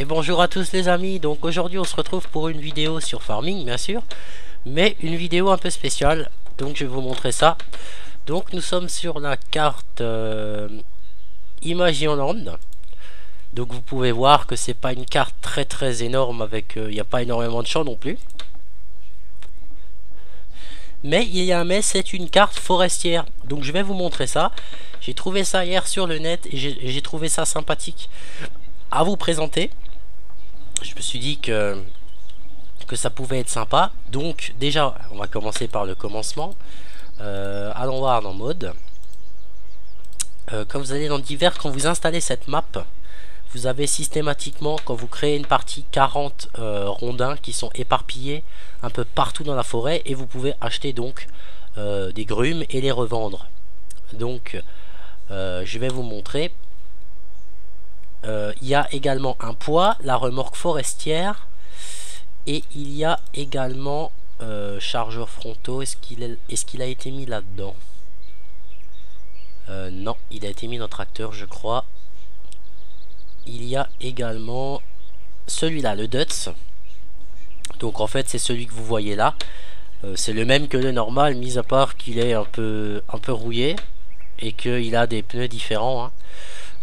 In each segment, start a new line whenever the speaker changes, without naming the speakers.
Et bonjour à tous les amis, donc aujourd'hui on se retrouve pour une vidéo sur farming bien sûr, mais une vidéo un peu spéciale, donc je vais vous montrer ça. Donc nous sommes sur la carte Imagionland. Donc vous pouvez voir que c'est pas une carte très énorme avec, il n'y a pas énormément de champs non plus. Mais il y a un mais, c'est une carte forestière, donc je vais vous montrer ça. J'ai trouvé ça hier sur le net et j'ai trouvé ça sympathique à vous présenter. Je me suis dit que ça pouvait être sympa. Donc déjà on va commencer par le commencement. Allons voir dans mode. Quand vous allez dans divers, quand vous installez cette map, vous avez systématiquement, quand vous créez une partie, 40 rondins qui sont éparpillés un peu partout dans la forêt, et vous pouvez acheter donc des grumes et les revendre. Donc je vais vous montrer. Il y a également un poids, la remorque forestière, et il y a également chargeurs frontaux. Est-ce qu'il a été mis là-dedans? Non, il a été mis dans le tracteur, je crois. Il y a également celui-là, le Dutz. Donc en fait c'est celui que vous voyez là. C'est le même que le normal, mis à part qu'il est un peu rouillé et qu'il a des pneus différents, hein.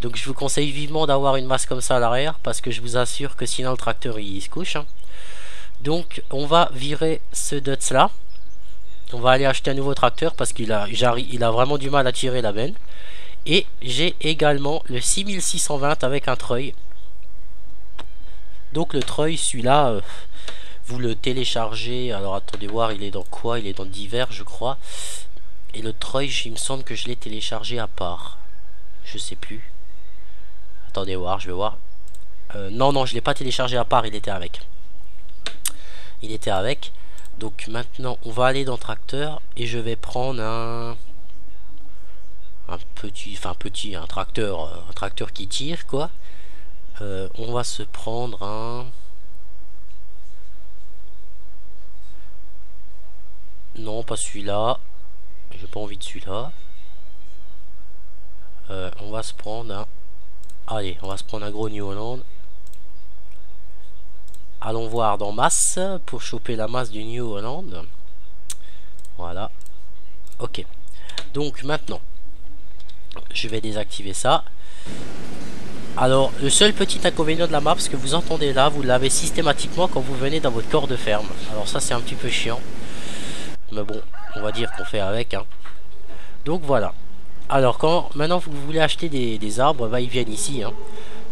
Donc je vous conseille vivement d'avoir une masse comme ça à l'arrière, parce que je vous assure que sinon le tracteur il se couche, hein. Donc on va virer ce Dutz là. On va aller acheter un nouveau tracteur parce qu'il a vraiment du mal à tirer la benne. Et j'ai également le 6620 avec un treuil. Donc le treuil, celui-là, vous le téléchargez. Alors attendez voir, il est dans quoi? Il est dans divers, je crois. Et le treuil, il me semble que je l'ai téléchargé à part. Je sais plus. Attendez voir, je vais voir. Non, je l'ai pas téléchargé à part, il était avec. Il était avec. Donc maintenant, on va aller dans tracteur et je vais prendre un tracteur qui tire quoi. On va se prendre un... Non, pas celui-là. J'ai pas envie de celui-là. On va se prendre un... Allez, on va se prendre un gros New Holland. Allons voir dans masse pour choper la masse du New Holland. Voilà. Ok. Donc maintenant, je vais désactiver ça. Alors, le seul petit inconvénient de la map, ce que vous entendez là, vous l'avez systématiquement quand vous venez dans votre corps de ferme. Alors ça, c'est un petit peu chiant. Mais bon, on va dire qu'on fait avec, hein. Donc voilà. Alors, maintenant vous voulez acheter des arbres, bah, ils viennent ici, hein.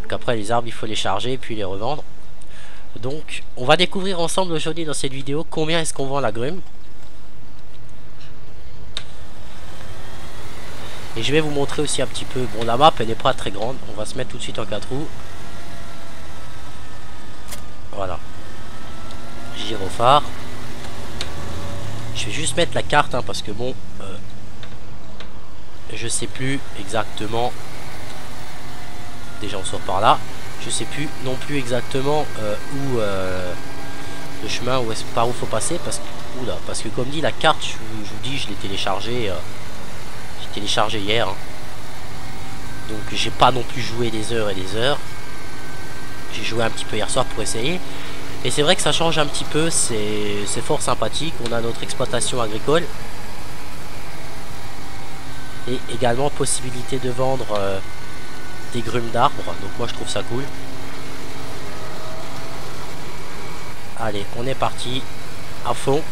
Donc après, les arbres, il faut les charger et puis les revendre. Donc, on va découvrir ensemble aujourd'hui dans cette vidéo combien est-ce qu'on vend la grume. Et je vais vous montrer aussi un petit peu. Bon, la map, elle n'est pas très grande. On va se mettre tout de suite en 4 roues. Voilà. Gyrophare. Je vais juste mettre la carte, hein, parce que bon, je sais plus exactement. Déjà, on sort par là. Je sais plus non plus exactement où le chemin, par où faut passer, parce que comme dit la carte, je vous dis, je l'ai téléchargé. J'ai téléchargé hier, hein. Donc j'ai pas non plus joué des heures et des heures. J'ai joué un petit peu hier soir pour essayer. Et c'est vrai que ça change un petit peu, c'est fort sympathique. On a notre exploitation agricole. Et également possibilité de vendre des grumes d'arbres. Donc moi je trouve ça cool. Allez, on est parti à fond.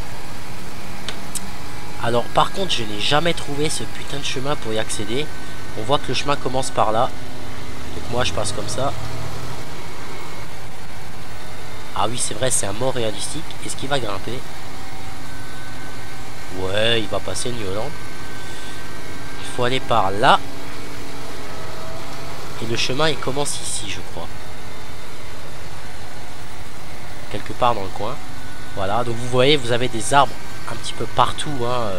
Alors par contre, je n'ai jamais trouvé ce putain de chemin pour y accéder. On voit que le chemin commence par là. Donc moi je passe comme ça. Ah oui, c'est vrai, c'est un mort réalistique. Est-ce qu'il va grimper? Ouais, il va passer le New Holland. Il faut aller par là. Et le chemin il commence ici, je crois. Quelque part dans le coin. Voilà, donc vous voyez, vous avez des arbres un petit peu partout, hein.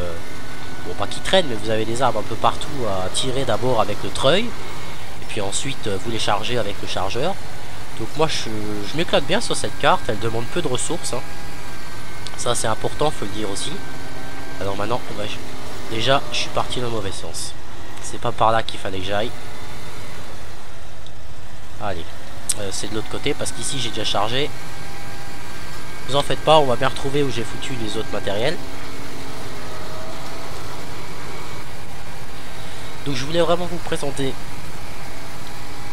Bon, pas qui traînent, mais vous avez des arbres un peu partout à tirer d'abord avec le treuil. Et puis ensuite, vous les chargez avec le chargeur. Donc moi, je m'éclate bien sur cette carte. Elle demande peu de ressources, hein. Ça, c'est important, faut le dire aussi. Alors maintenant, déjà, je suis parti dans le mauvais sens. C'est pas par là qu'il fallait que j'aille. Allez. c'est de l'autre côté, parce qu'ici j'ai déjà chargé. Vous en faites pas, on va bien retrouver où j'ai foutu les autres matériels. Donc je voulais vraiment vous présenter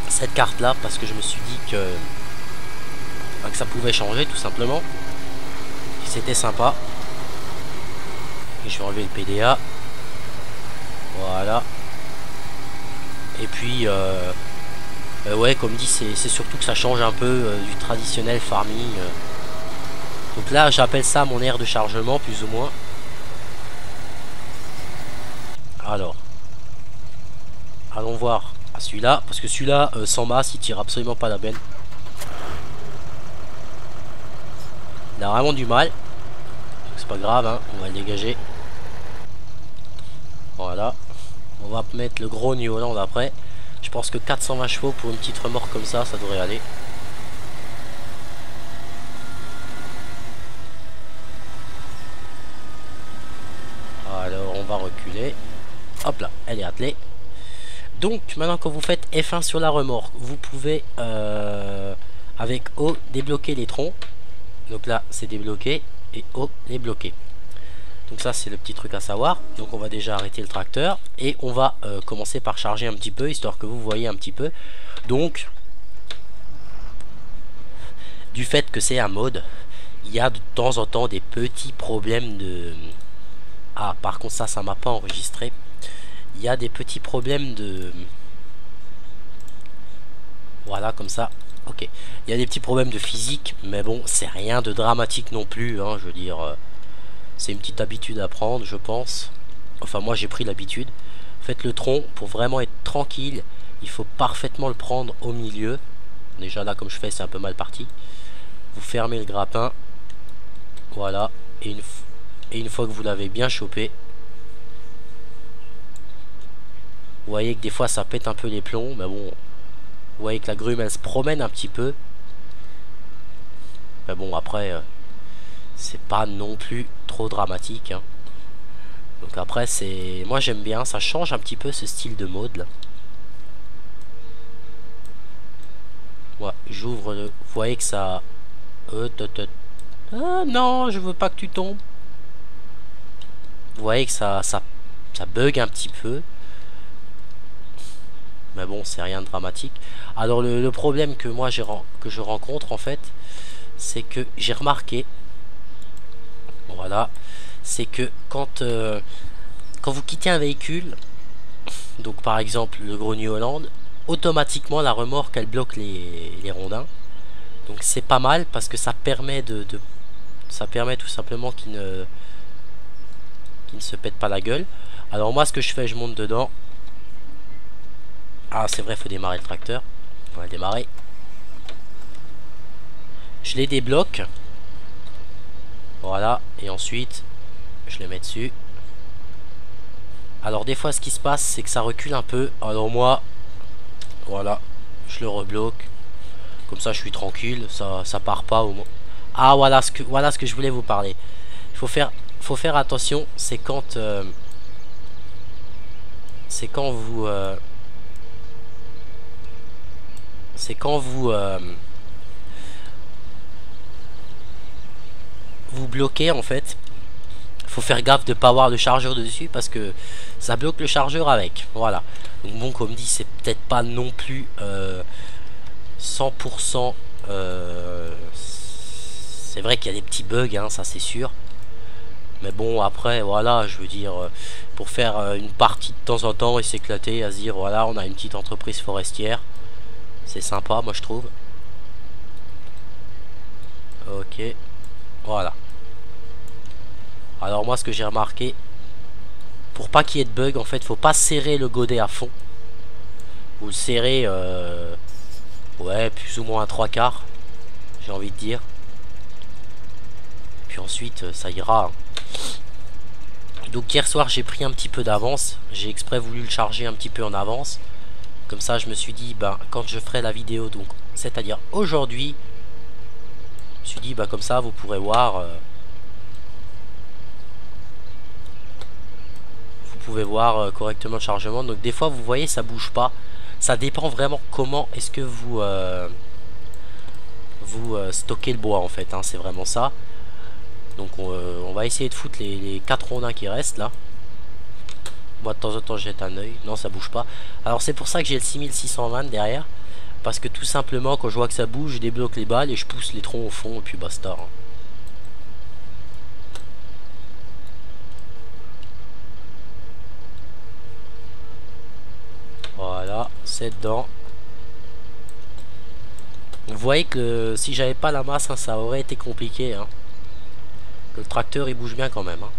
cette carte là, parce que je me suis dit que ça pouvait changer tout simplement. C'était sympa. Et je vais enlever le PDA. Voilà. Et puis ouais, comme dit, c'est surtout que ça change un peu du traditionnel farming. Donc là j'appelle ça mon aire de chargement plus ou moins. Alors allons voir à celui-là, parce que celui-là sans masse il tire absolument pas la benne. Il a vraiment du mal. C'est pas grave, hein, on va le dégager. Voilà. On va mettre le gros New Holland après. Je pense que 420 chevaux pour une petite remorque comme ça devrait aller. Alors on va reculer. Hop là, elle est attelée. Donc maintenant quand vous faites F1 sur la remorque, vous pouvez avec O débloquer les troncs. Donc là c'est débloqué et O est bloqué. Donc ça c'est le petit truc à savoir. Donc on va déjà arrêter le tracteur et on va commencer par charger un petit peu, histoire que vous voyez un petit peu. Donc du fait que c'est un mode, il y a de temps en temps des petits problèmes de... Ah par contre ça m'a pas enregistré. Il y a des petits problèmes de... Voilà comme ça. Ok. Il y a des petits problèmes de physique, mais bon c'est rien de dramatique non plus, hein, je veux dire... C'est une petite habitude à prendre, je pense. Enfin, moi, j'ai pris l'habitude. Faites le tronc, pour vraiment être tranquille, il faut parfaitement le prendre au milieu. Déjà, là, comme je fais, c'est un peu mal parti. Vous fermez le grappin. Voilà. Et une fois que vous l'avez bien chopé, vous voyez que des fois, ça pète un peu les plombs. Mais bon, vous voyez que la grume, elle se promène un petit peu. Mais bon, après... c'est pas non plus trop dramatique, hein. Donc après c'est... Moi j'aime bien, ça change un petit peu ce style de mode là. Ouais, j'ouvre le... Vous voyez que ça... Ah non, je veux pas que tu tombes. Vous voyez que ça bug un petit peu. Mais bon, c'est rien de dramatique. Alors le problème que moi que je rencontre en fait, c'est que j'ai remarqué... Voilà, c'est que quand vous quittez un véhicule, donc par exemple le gros New Holland, automatiquement la remorque elle bloque les rondins. Donc c'est pas mal parce que ça permet ça permet tout simplement qu'il ne se pète pas la gueule. Alors moi ce que je fais, je monte dedans. Ah c'est vrai, faut démarrer le tracteur. On va le démarrer. Je les débloque. Voilà, et ensuite je les mets dessus. Alors des fois ce qui se passe c'est que ça recule un peu. Alors moi, voilà, je le rebloque. Comme ça je suis tranquille, ça part pas au moins. Ah voilà ce que je voulais vous parler. Il faut faire attention, c'est quand vous bloquez en fait. Faut faire gaffe de pas avoir le chargeur dessus parce que ça bloque le chargeur avec. Voilà. Donc bon, comme dit, c'est peut-être pas non plus 100%. C'est vrai qu'il y a des petits bugs, hein, ça c'est sûr. Mais bon, après, voilà, je veux dire, pour faire une partie de temps en temps et s'éclater, à se dire, voilà, on a une petite entreprise forestière. C'est sympa, moi je trouve. Ok. Voilà. Alors moi ce que j'ai remarqué, pour pas qu'il y ait de bug en fait, faut pas serrer le godet à fond. Vous le serrez ouais, plus ou moins à 3/4, j'ai envie de dire. Puis ensuite ça ira, hein. Donc hier soir j'ai pris un petit peu d'avance. J'ai exprès voulu le charger un petit peu en avance. Comme ça je me suis dit, ben, quand je ferai la vidéo, donc c'est à dire aujourd'hui, je me suis dit, bah, comme ça vous pourrez voir, vous pouvez voir correctement le chargement. Donc des fois vous voyez ça bouge pas, ça dépend vraiment comment est-ce que vous vous stocker le bois en fait, hein, c'est vraiment ça. Donc on va essayer de foutre les 4 rondins qui restent là. Moi de temps en temps je jette un oeil, non ça bouge pas. Alors c'est pour ça que j'ai le 6620 derrière. Parce que tout simplement quand je vois que ça bouge, je débloque les balles et je pousse les troncs au fond et puis basta. Hein. Voilà, c'est dedans. Vous voyez que si j'avais pas la masse, hein, ça aurait été compliqué. Hein. Le tracteur il bouge bien quand même. Hein.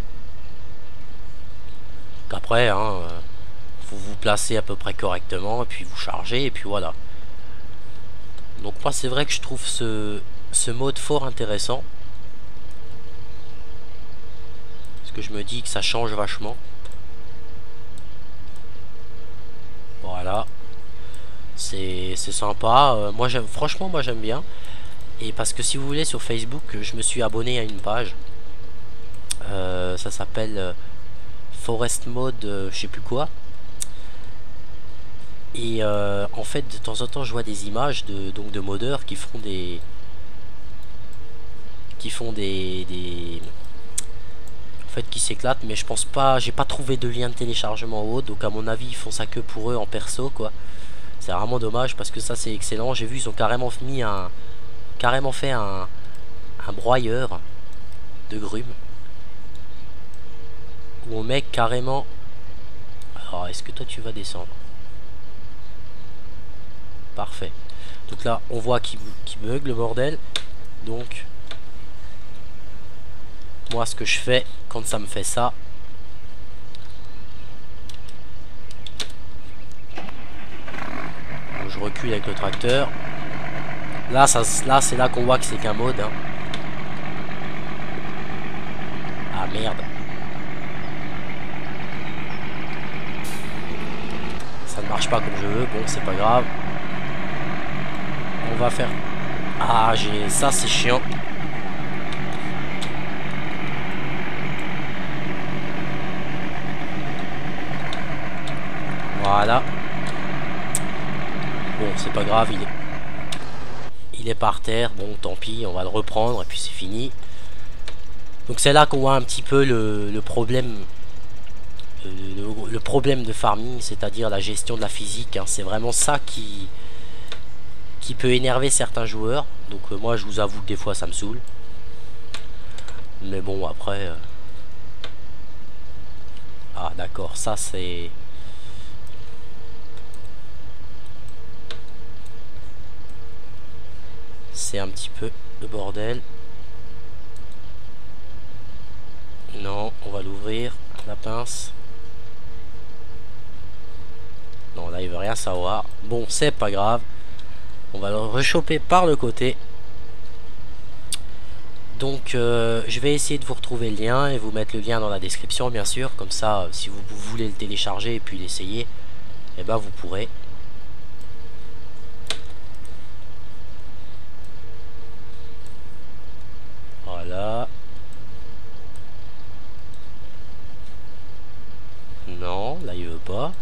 Qu'après, hein, faut vous placer à peu près correctement et puis vous chargez et puis voilà. Donc moi c'est vrai que je trouve ce mode fort intéressant. Parce que je me dis que ça change vachement. Voilà. C'est sympa. Moi j'aime, franchement moi j'aime bien. Et parce que si vous voulez sur Facebook, je me suis abonné à une page. Ça s'appelle Forest Mode, je sais plus quoi. Et en fait de temps en temps je vois des images de modeurs qui font des en fait qui s'éclatent, mais je pense pas, j'ai pas trouvé de lien de téléchargement ou autre, donc à mon avis ils font ça que pour eux en perso quoi. C'est vraiment dommage parce que ça c'est excellent. J'ai vu ils ont carrément fait un broyeur de grumes où on met carrément. Alors est-ce que toi tu vas descendre? Parfait. Donc là on voit qu'il bug le bordel. Donc moi ce que je fais quand ça me fait ça, je recule avec le tracteur. Là c'est là qu'on voit que c'est qu'un mode. Hein. Ah merde. Ça ne marche pas comme je veux. Bon c'est pas grave. On va faire. Ah j'ai ça c'est chiant. Voilà. Bon c'est pas grave, il est par terre. Bon tant pis, on va le reprendre et puis c'est fini. Donc c'est là qu'on voit un petit peu le problème. Le problème de farming, c'est-à-dire la gestion de la physique. Hein. C'est vraiment ça qui peut énerver certains joueurs. Donc moi je vous avoue que des fois ça me saoule. Mais bon après... Ah d'accord, ça c'est... C'est un petit peu le bordel. Non, on va l'ouvrir, la pince. Non, là il veut rien savoir. Bon, c'est pas grave. On va le rechoper par le côté. Donc je vais essayer de vous retrouver le lien et vous mettre le lien dans la description bien sûr. Comme ça, si vous voulez le télécharger et puis l'essayer, eh ben vous pourrez. Voilà. Non, là il veut pas.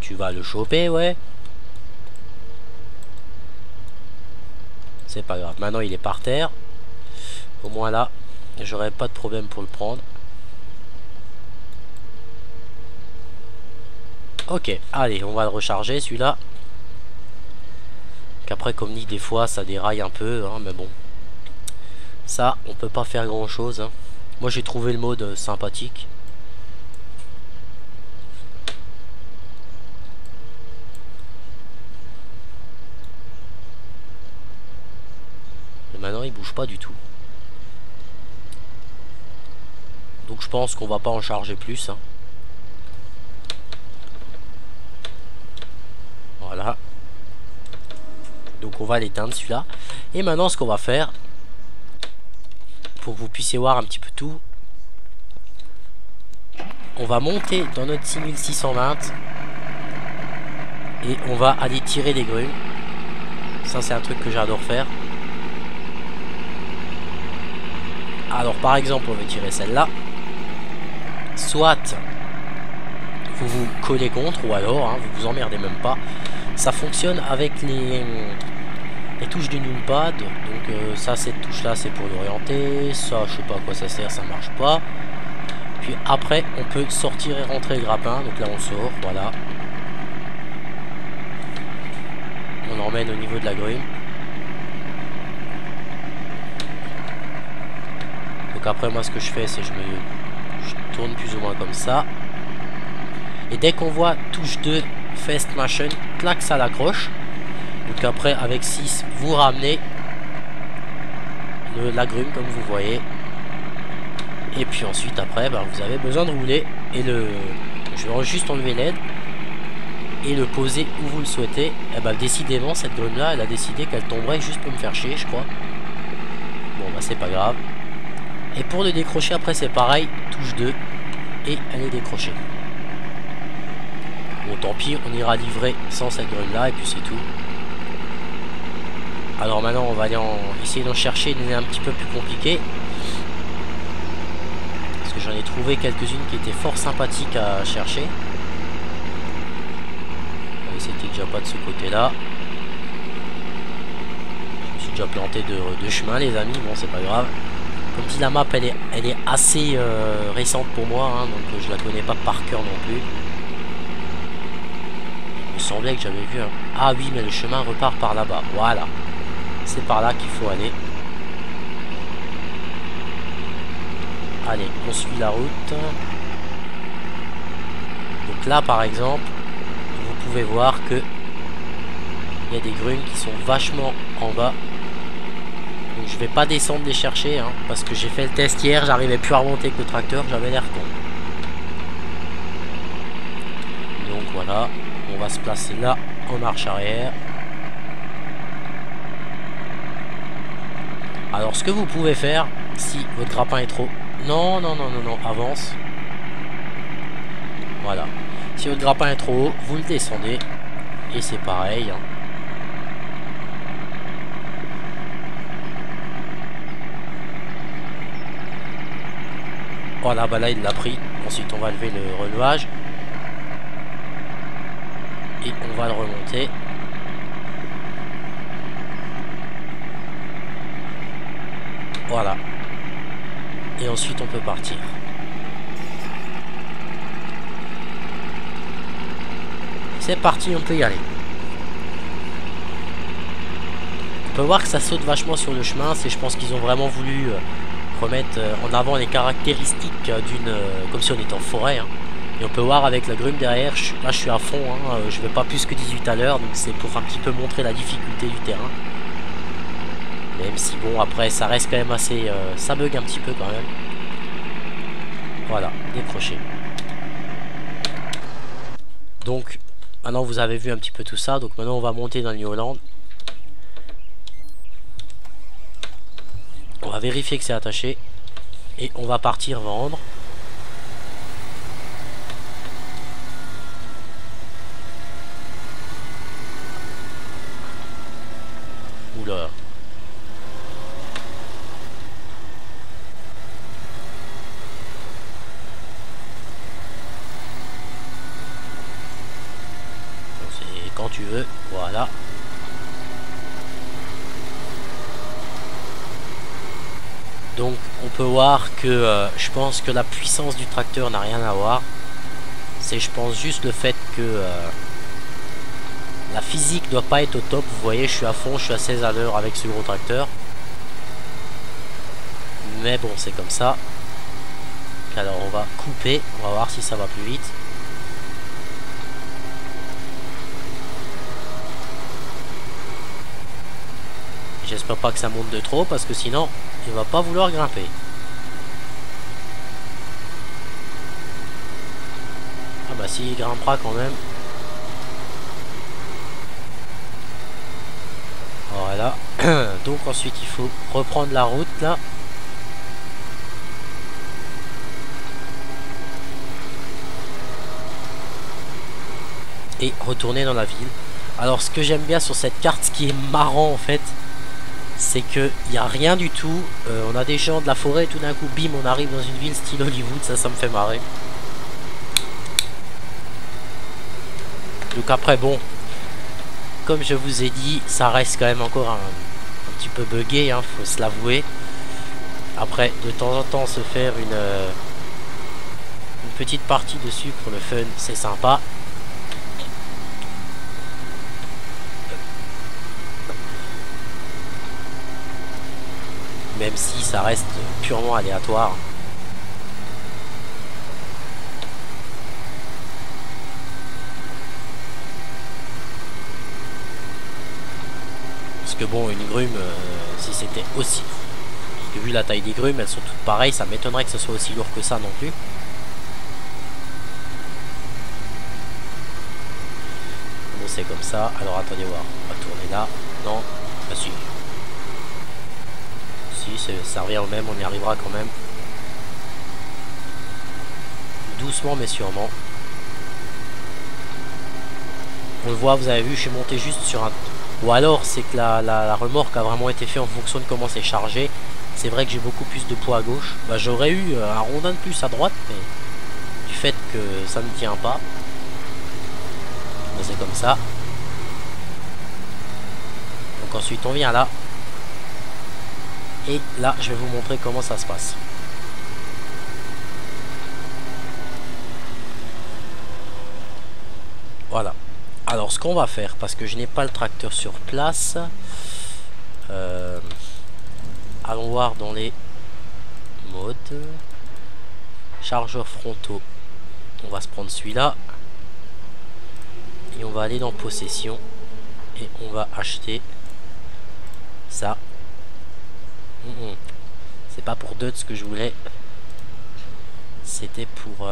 Tu vas le choper, ouais. C'est pas grave. Maintenant il est par terre. Au moins là, j'aurai pas de problème pour le prendre. Ok, allez, on va le recharger celui-là. Qu'après, comme dit, des fois ça déraille un peu, hein, mais bon. Ça, on peut pas faire grand chose. Hein. Moi j'ai trouvé le mode sympathique. Et maintenant il bouge pas du tout. Donc je pense qu'on va pas en charger plus. Hein. Voilà. Donc on va l'éteindre celui-là. Et maintenant ce qu'on va faire, pour que vous puissiez voir un petit peu tout, on va monter dans notre 6620 et on va aller tirer des grumes. Ça c'est un truc que j'adore faire. Alors par exemple on va tirer celle-là. Soit vous vous collez contre, ou alors hein, vous vous emmerdez même pas. Ça fonctionne avec les touches du numpad. Donc ça, cette touche là c'est pour l'orienter, ça je sais pas à quoi ça sert, ça marche pas. Puis après on peut sortir et rentrer le grappin, donc là on sort, voilà. On l'emmène au niveau de la grume. Donc après moi ce que je fais c'est je tourne plus ou moins comme ça. Et dès qu'on voit touche 2 Fast Motion, clac, ça l'accroche. Donc après avec 6 vous ramenez la grume comme vous voyez. Et puis ensuite après ben, vous avez besoin de rouler. Et je vais juste enlever l'aide et le poser où vous le souhaitez. Et ben décidément cette grume là elle a décidé qu'elle tomberait juste pour me faire chier je crois. Bon bah c'est pas grave. Et pour le décrocher après c'est pareil, touche 2 et elle est décrochée. Bon tant pis, on ira livrer sans cette grume là et puis c'est tout. Alors maintenant on va aller essayer d'en chercher une un petit peu plus compliquée. Parce que j'en ai trouvé quelques-unes qui étaient fort sympathiques à chercher. Et c'était déjà pas de ce côté là. Je me suis déjà planté de chemin les amis, bon c'est pas grave. Comme dit la map elle est assez récente pour moi hein, donc je la connais pas par cœur non plus. Il me semblait que j'avais vu un... Ah oui mais le chemin repart par là-bas, voilà. C'est par là qu'il faut aller. Allez, on suit la route. Donc là par exemple, vous pouvez voir que il y a des grumes qui sont vachement en bas. Donc je vais pas descendre les chercher hein, parce que j'ai fait le test hier, j'arrivais plus à remonter avec le tracteur, j'avais l'air con. Donc voilà, on va se placer là en marche arrière. Alors ce que vous pouvez faire, si votre grappin est trop... Non, non, non, non, non, avance. Voilà. Si votre grappin est trop haut, vous le descendez. Et c'est pareil. Hein. Voilà, bah là il l'a pris. Ensuite on va lever le relevage. Et on va le remonter. Voilà. Et ensuite on peut partir. C'est parti, on peut y aller. On peut voir que ça saute vachement sur le chemin. C'est, je pense qu'ils ont vraiment voulu remettre en avant les caractéristiques d'une... comme si on était en forêt. Hein. Et on peut voir avec la grume derrière, là je suis à fond. Hein, je vais pas plus que 18 à l'heure. Donc c'est pour un petit peu montrer la difficulté du terrain. Même si bon après ça reste quand même assez... ça bug un petit peu quand même. Voilà, décroché. Donc maintenant vous avez vu un petit peu tout ça. Donc maintenant on va monter dans le New Holland. On va vérifier que c'est attaché. Et on va partir vendre. Oula. Quand tu veux, voilà. Donc on peut voir que je pense que la puissance du tracteur n'a rien à voir. C'est je pense juste le fait que la physique doit pas être au top. Vous voyez je suis à fond, je suis à 16 à l'heure avec ce gros tracteur. Mais bon c'est comme ça. Alors on va couper, on va voir si ça va plus vite. J'espère pas que ça monte de trop parce que sinon il va pas vouloir grimper. Ah bah si il grimpera quand même. Voilà. Donc ensuite il faut reprendre la route là. Et retourner dans la ville. Alors ce que j'aime bien sur cette carte, ce qui est marrant en fait, c'est que il n'y a rien du tout. On a des gens de la forêt et tout d'un coup bim on arrive dans une ville style Hollywood. Ça me fait marrer. Donc après bon, comme je vous ai dit, ça reste quand même encore un petit peu buggé, hein, faut se l'avouer. Après, de temps en temps, se faire une petite partie dessus pour le fun, c'est sympa. Même si ça reste purement aléatoire. Parce que bon, une grume, si c'était aussi... Parce que vu la taille des grumes, elles sont toutes pareilles, ça m'étonnerait que ce soit aussi lourd que ça non plus. Bon, c'est comme ça. Alors attendez voir, on va tourner là. Non, ah si. Si, ça revient au même, on y arrivera quand même. Doucement mais sûrement. On le voit, vous avez vu, je suis monté juste sur un... Ou alors c'est que la remorque a vraiment été faite en fonction de comment c'est chargé. C'est vrai que j'ai beaucoup plus de poids à gauche. Bah, j'aurais eu un rondin de plus à droite, mais du fait que ça ne tient pas, c'est comme ça. Donc ensuite on vient là. Et là je vais vous montrer comment ça se passe. Voilà. Alors ce qu'on va faire, parce que je n'ai pas le tracteur sur place, allons voir dans les modes, chargeurs frontaux, on va se prendre celui-là, et on va aller dans possession, et on va acheter ça. C'est pas pour d'autres ce que je voulais, c'était pour...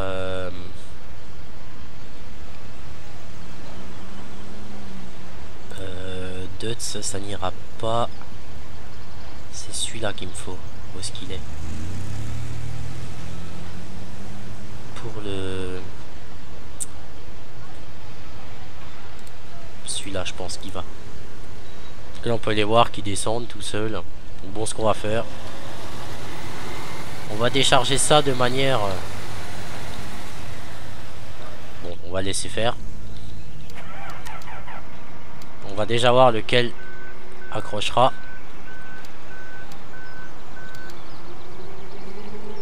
Dutz, ça n'ira pas. C'est celui-là qu'il me faut. Où est-ce qu'il est? Pour le... Celui-là, je pense qu'il va. Parce que là, on peut les voir qui descendent tout seuls. Bon, ce qu'on va faire, on va décharger ça de manière... Bon, on va laisser faire. On va déjà voir lequel accrochera.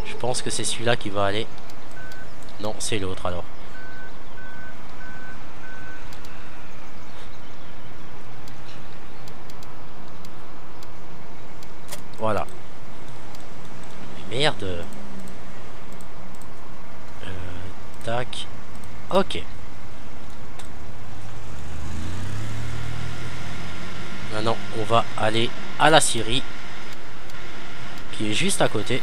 Je pense que c'est celui-là qui va aller. Non, c'est l'autre alors. Voilà. Merde. Tac. Ok. Maintenant, on va aller à la scierie qui est juste à côté.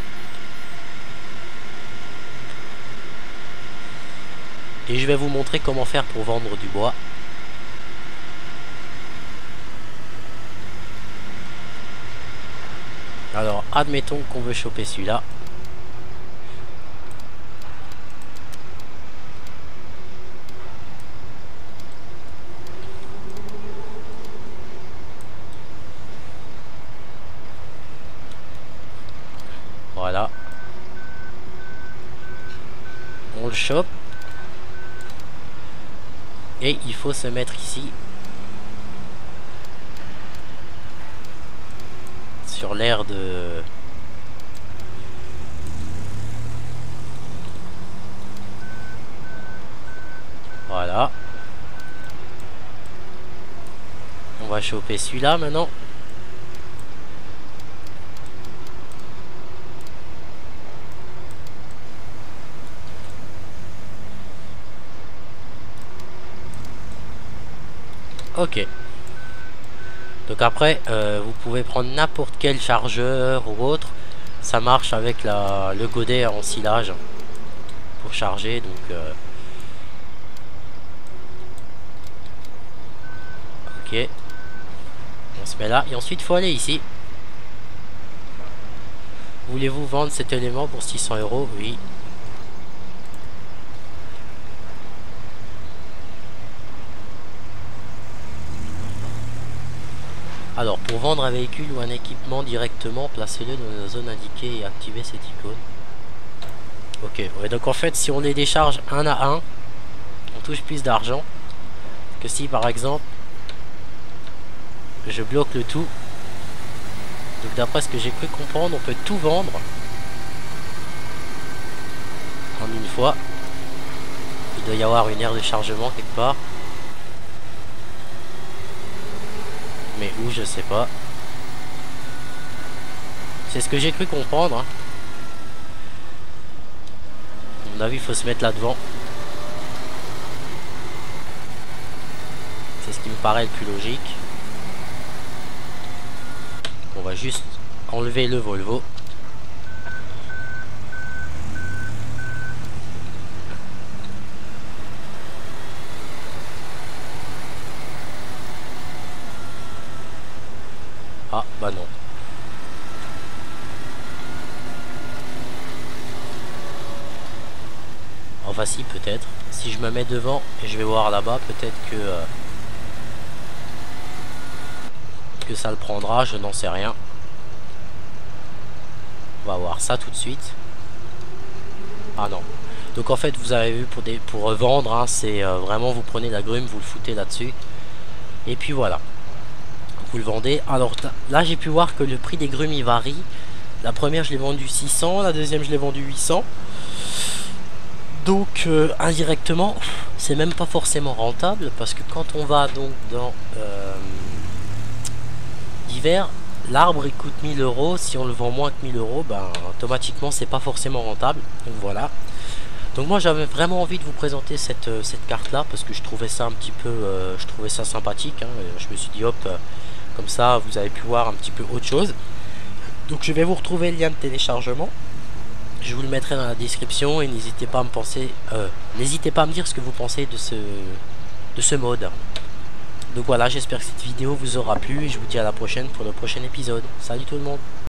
Et je vais vous montrer comment faire pour vendre du bois. Alors, admettons qu'on veut choper celui-là. Voilà. On le chope. Et il faut se mettre ici. Sur l'aire de... Voilà. On va choper celui-là maintenant. Ok. Donc après, vous pouvez prendre n'importe quel chargeur ou autre. Ça marche avec le godet en silage pour charger. Donc, ok. On se met là. Et ensuite, il faut aller ici. Voulez-vous vendre cet élément pour 600 €? Oui. Alors, pour vendre un véhicule ou un équipement directement, placez-le dans la zone indiquée et activez cette icône. Ok, ouais, donc en fait, si on les décharge un à un, on touche plus d'argent. que si par exemple je bloque le tout, donc d'après ce que j'ai cru comprendre, on peut tout vendre en une fois. Il doit y avoir une aire de chargement quelque part, mais où je sais pas. C'est ce que j'ai cru comprendre, hein. À mon avis il faut se mettre là devant, c'est ce qui me paraît le plus logique. On va juste enlever le Volvo. Ah bah non. Enfin si, peut-être. Si je me mets devant et je vais voir là-bas, peut-être que ça le prendra, je n'en sais rien. On va voir ça tout de suite. Ah non. Donc en fait vous avez vu pour vendre, hein, c'est vraiment vous prenez la grume, vous le foutez là-dessus. Et puis voilà. Vous le vendez. Alors là j'ai pu voir que le prix des grumes il varie. La première je l'ai vendu 600, la deuxième je l'ai vendu 800. Donc indirectement c'est même pas forcément rentable, parce que quand on va donc dans d'hiver, l'arbre il coûte 1000 euros. Si on le vend moins que 1000 euros, ben automatiquement c'est pas forcément rentable. Donc voilà. Donc moi j'avais vraiment envie de vous présenter cette carte là, parce que je trouvais ça un petit peu je trouvais ça sympathique, hein. Je me suis dit hop, comme ça vous avez pu voir un petit peu autre chose. Donc je vais vous retrouver le lien de téléchargement, je vous le mettrai dans la description, et n'hésitez pas à me dire ce que vous pensez de ce mode. Donc voilà, j'espère que cette vidéo vous aura plu et je vous dis à la prochaine pour le prochain épisode. Salut tout le monde.